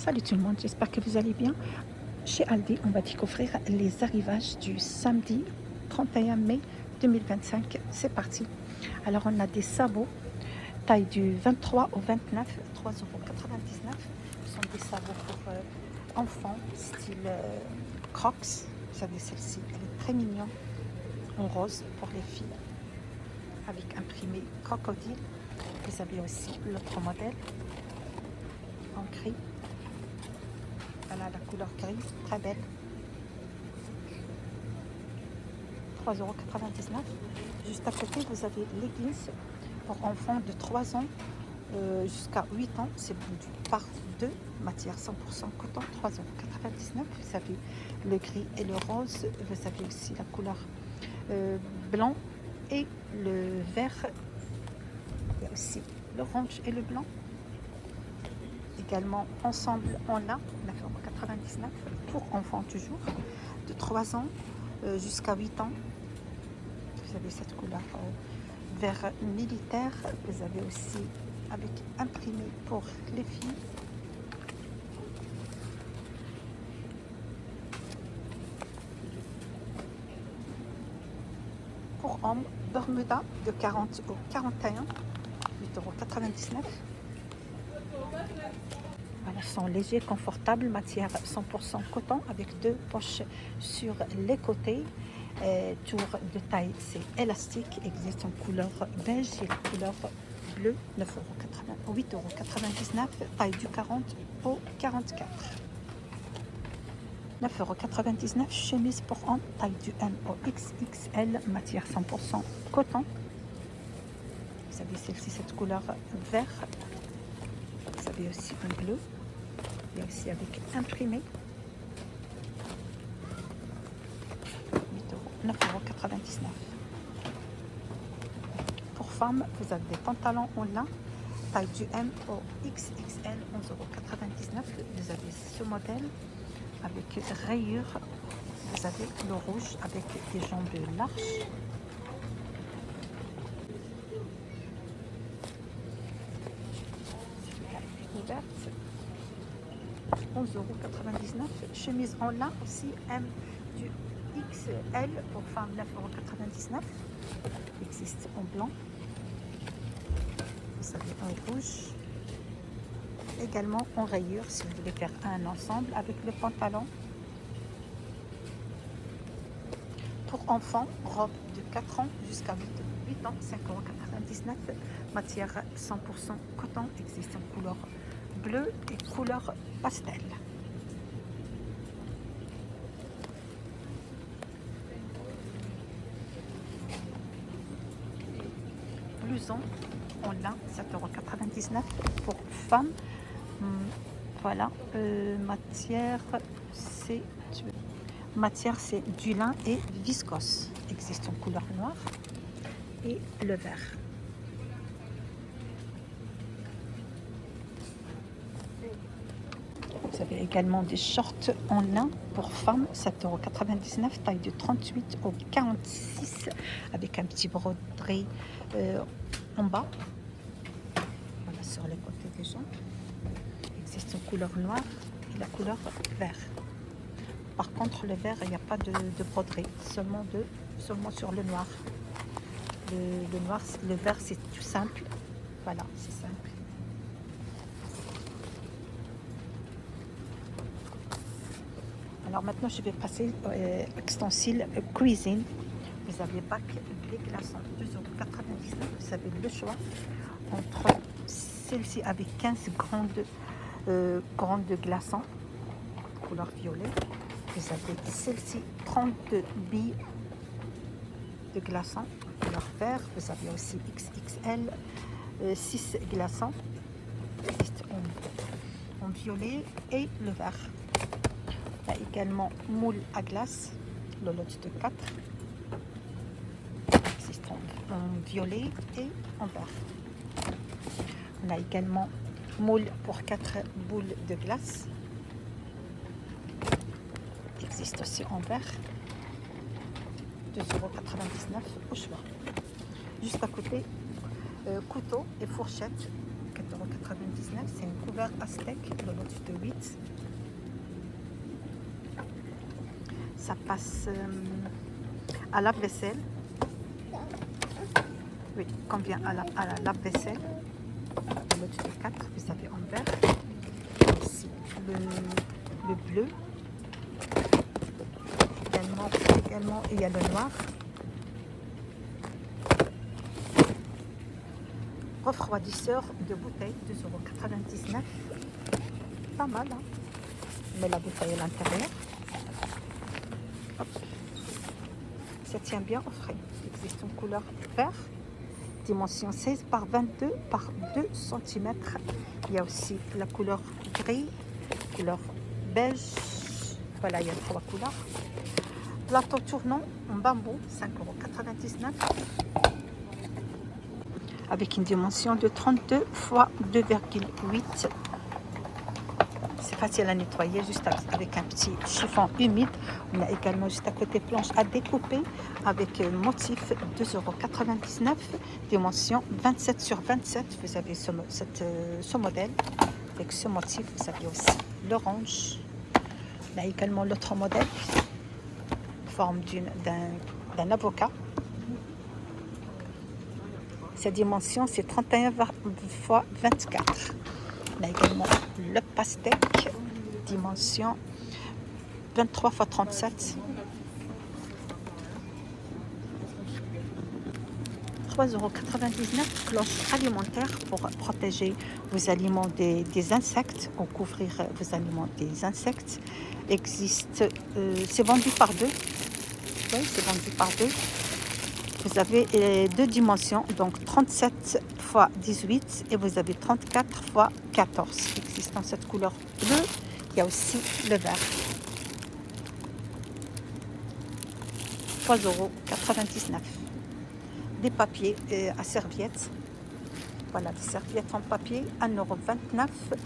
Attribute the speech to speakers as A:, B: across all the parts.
A: Salut tout le monde, j'espère que vous allez bien. Chez Aldi, on va découvrir les arrivages du samedi 31 mai 2025. C'est parti. Alors on a des sabots, taille du 23 au 29, 3,99 €. Ce sont des sabots pour enfants, style Crocs. Vous savez, celle-ci, elle est très mignonne, en rose pour les filles, avec imprimé crocodile. Vous avez aussi l'autre modèle en gris. Voilà la couleur grise, très belle. 3,99 €. Juste à côté, vous avez leggings pour enfants de 3 ans jusqu'à 8 ans. C'est du par 2, matière 100% coton, 3,99 €. Vous avez le gris et le rose. Vous avez aussi la couleur blanc et le vert. Il y a aussi l'orange et le blanc. Également ensemble en lin, 9,99 € pour enfants toujours, de 3 ans jusqu'à 8 ans. Vous avez cette couleur vert militaire. Vous avez aussi avec imprimé pour les filles. Pour hommes, Bermuda de 40 au 41, 8,99 €. Voilà, sont légers, confortables, matière 100% coton avec 2 poches sur les côtés. Tour de taille, c'est élastique, existe en couleur beige et la couleur bleue, 8,99 €, taille du 40 au 44. 9,99 €, chemise pour hommes, taille du M au XXL, matière 100% coton. Vous avez celle-ci, cette couleur vert. Vous avez aussi un bleu. Il y a aussi avec imprimé. 9,99 €. Pour femmes, vous avez des pantalons en lin, taille du M au XXL, 11,99 €. Vous avez ce modèle avec rayures. Vous avez le rouge avec des jambes larges. Ouverte. 11,99 €. Chemise en lin aussi, M du XL pour femmes, 9,99 €. Existe en blanc. Vous avez en rouge. Également en rayure si vous voulez faire un ensemble avec le pantalon. Pour enfants, robe de 4 ans jusqu'à 8 ans, 5,99 €. Matière 100% coton, existe en couleur bleue et couleur pastel. Blouson en lin, 7,99 € pour femmes. Voilà, matière c'est du lin et viscose. Existe en couleur noire et le vert. Vous avez également des shorts en lin pour femmes, 7,99 €, taille de 38 au 46, avec un petit broderie en bas. Voilà, sur les côtés des jambes. Il existe en couleur noire et la couleur vert. Par contre, le vert, il n'y a pas de broderie, seulement sur le noir. Le noir, le vert, c'est tout simple. Voilà, c'est simple. Alors maintenant, je vais passer à ustensiles cuisine. Vous avez bac blé glaçons, 2,99 €. Vous avez le choix entre celle-ci avec 15 grandes glaçons, couleur violet. Vous avez celle-ci, 32 billes de glaçons, couleur vert. Vous avez aussi XXL, 6 glaçons en violet et le vert. Il y a également moule à glace, le lot de 4. Existe en violet et en vert. On a également moule pour 4 boules de glace. Existe aussi en vert. 2,99 € au choix. Juste à côté, couteau et fourchette, 4,99 €. C'est une couleur aztèque, le lot de 8. Ça passe à lave-vaisselle. Oui, convient à la lave-vaisselle. Le lot de 4, vous avez en vert. Ici, le bleu. Également, il y a le noir. Refroidisseur de bouteille, 2,99 €. Pas mal, hein? Mais la bouteille à l'intérieur. Ça tient bien au frais. Il existe une couleur vert, dimension 16 par 22 par 2 cm. Il y a aussi la couleur gris, couleur beige. Voilà, il y a 3 couleurs. Plateau tournant en bambou, 5,99 €. Avec une dimension de 32 x 2,8. C'est facile à nettoyer, juste avec un petit chiffon humide. On a également juste à côté planche à découper avec motif 2,99 €, dimension 27 sur 27. Vous avez ce modèle avec ce motif. Vous avez aussi l'orange. On a également l'autre modèle, forme d'un avocat. Sa dimension, c'est 31 x 24. On a également le pastèque, dimension 23 x 37. 3,99 €, cloche alimentaire pour protéger vos aliments des insectes ou couvrir vos aliments des insectes. Existe, c'est vendu par deux. Oui, c'est vendu par deux. Vous avez deux dimensions, donc 37 x 18 et vous avez 34 x 14. Il existe dans cette couleur bleue. Il y a aussi le vert. 3,99 €. Des papiers à serviettes. Voilà, des serviettes en papier, 1,29 €.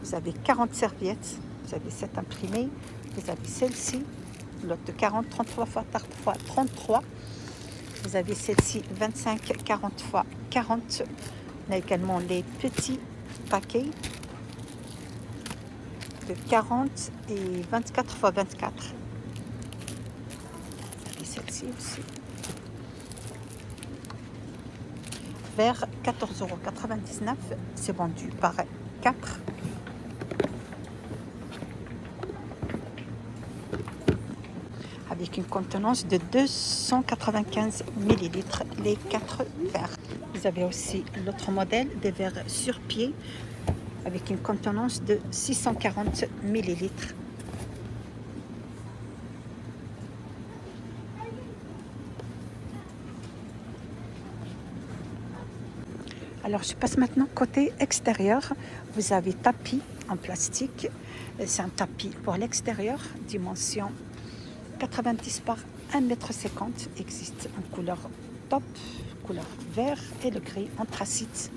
A: Vous avez 40 serviettes. Vous avez cette imprimée. Vous avez celle-ci, lot de 40, 33 x 33. Vous avez celle-ci, 25, 40 x 40. On a également les petits paquets de 40 et 24 x 24. Et celle-ci aussi. Vers 14,99 €. C'est vendu par 4. Avec une contenance de 295 ml, les 4 verres. Vous avez aussi l'autre modèle, des verres sur pied, avec une contenance de 640 ml. Alors, je passe maintenant côté extérieur. Vous avez tapis en plastique. C'est un tapis pour l'extérieur, dimension 90 par 1,50 m. Existe en couleur top, couleur vert et le gris anthracite.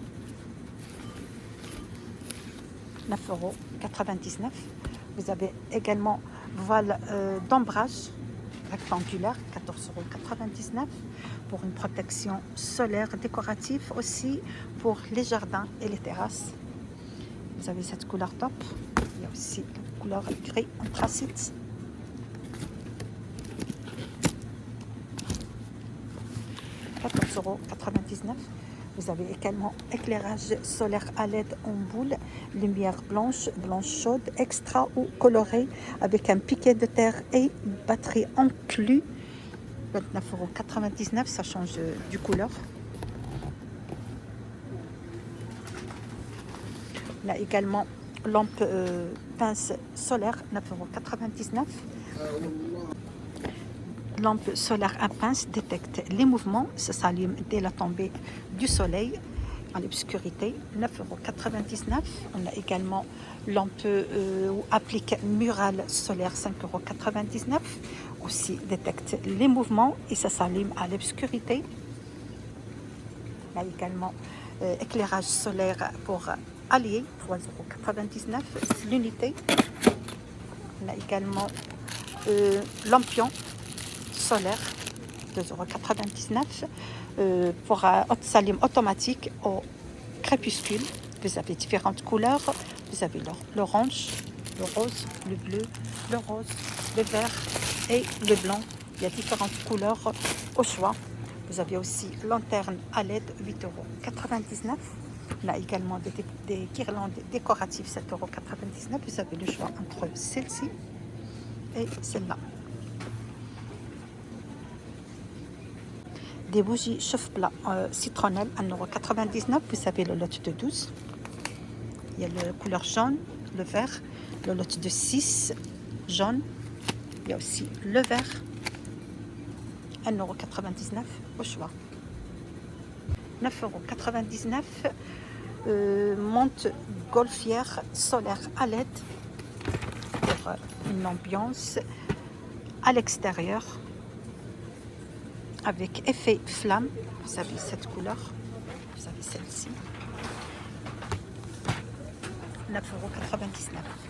A: 9,99 €. Vous avez également voile d'ombrage rectangulaire, 14,99 € pour une protection solaire décorative, aussi pour les jardins et les terrasses. Vous avez cette couleur top. Il y a aussi la couleur gris anthracite. 14,99 €. Vous avez également éclairage solaire à LED en boule, lumière blanche, blanche chaude, extra ou colorée, avec un piquet de terre et batterie inclus. 29,99 €, ça change du couleur. On a également lampe pince solaire, 9,99 €. Lampe solaire à pince détecte les mouvements, ça s'allume dès la tombée du soleil à l'obscurité, 9,99 €. On a également lampe ou applique murale solaire, 5,99 €. Aussi détecte les mouvements et ça s'allume à l'obscurité. On a également éclairage solaire pour allier, 3,99 € l'unité. On a également lampion solaire, 2,99 € pour s'allume automatique au crépuscule. Vous avez différentes couleurs. Vous avez l'orange, le rose, le bleu, le rose, le vert et le blanc. Il y a différentes couleurs au choix. Vous avez aussi lanterne à LED, 8,99 €. On a également des guirlandes décoratives, 7,99 €. Vous avez le choix entre celle-ci et celle-là. Des bougies chauffe-plat citronnelle, 1,99 €. Vous avez le lot de 12. Il y a la couleur jaune, le vert, le lot de 6 jaune. Il y a aussi le vert, 1,99 € au choix. 9,99 €. Monte golfière solaire à LED pour une ambiance à l'extérieur avec effet flamme. Vous avez cette couleur, vous avez celle-ci, 9,99 €.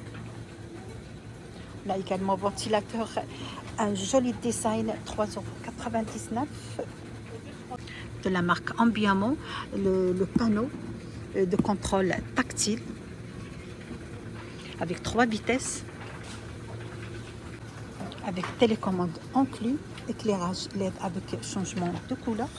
A: On a également ventilateur, un joli design, 3,99 €. De la marque Ambiamo, le panneau de contrôle tactile avec 3 vitesses, avec télécommande inclus, éclairage LED avec changement de couleur.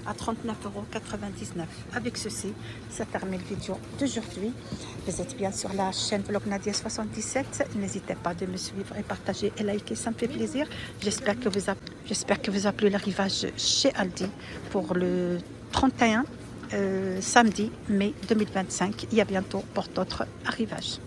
A: À 39,99 €. Avec ceci, ça termine la vidéo d'aujourd'hui. Vous êtes bien sur la chaîne Vlog Nadia 77. N'hésitez pas de me suivre et partager et liker, ça me fait plaisir. J'espère que vous appelez l'arrivage chez Aldi pour le 31 samedi mai 2025. Et à bientôt pour d'autres arrivages.